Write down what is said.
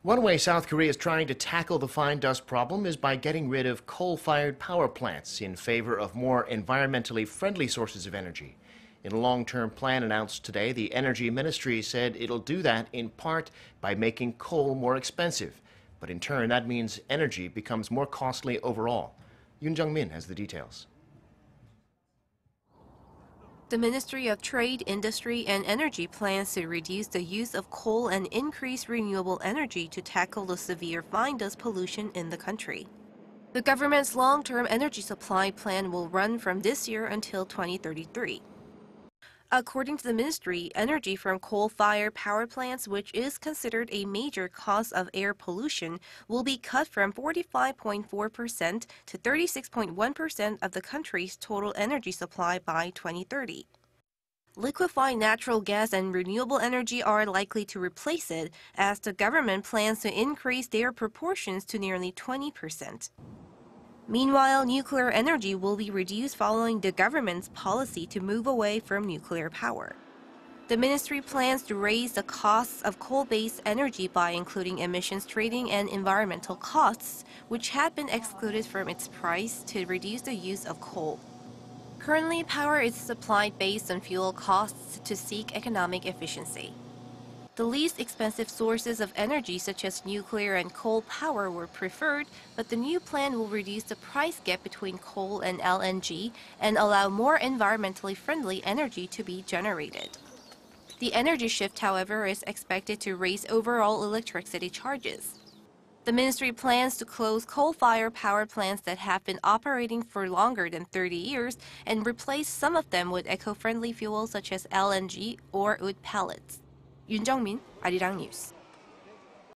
One way South Korea is trying to tackle the fine dust problem is by getting rid of coal-fired power plants in favor of more environmentally friendly sources of energy. In a long-term plan announced today, the Energy Ministry said it'll do that in part by making coal more expensive. But in turn, that means energy becomes more costly overall. Yoon Jung-min has the details. The Ministry of Trade, Industry and Energy plans to reduce the use of coal and increase renewable energy to tackle the severe fine dust pollution in the country. The government's long-term energy supply plan will run from this year until 2033. According to the ministry, energy from coal-fired power plants, which is considered a major cause of air pollution, will be cut from 45.4% to 36.1% of the country's total energy supply by 2030. Liquefied natural gas and renewable energy are likely to replace it, as the government plans to increase their proportions to nearly 20%. Meanwhile, nuclear energy will be reduced following the government's policy to move away from nuclear power. The ministry plans to raise the costs of coal-based energy by including emissions trading and environmental costs, which had been excluded from its price to reduce the use of coal. Currently, power is supplied based on fuel costs to seek economic efficiency. The least expensive sources of energy, such as nuclear and coal power, were preferred, but the new plan will reduce the price gap between coal and LNG and allow more environmentally friendly energy to be generated. The energy shift, however, is expected to raise overall electricity charges. The ministry plans to close coal-fired power plants that have been operating for longer than 30 years and replace some of them with eco-friendly fuels such as LNG or wood pellets. Yoon Jung-min, Arirang News.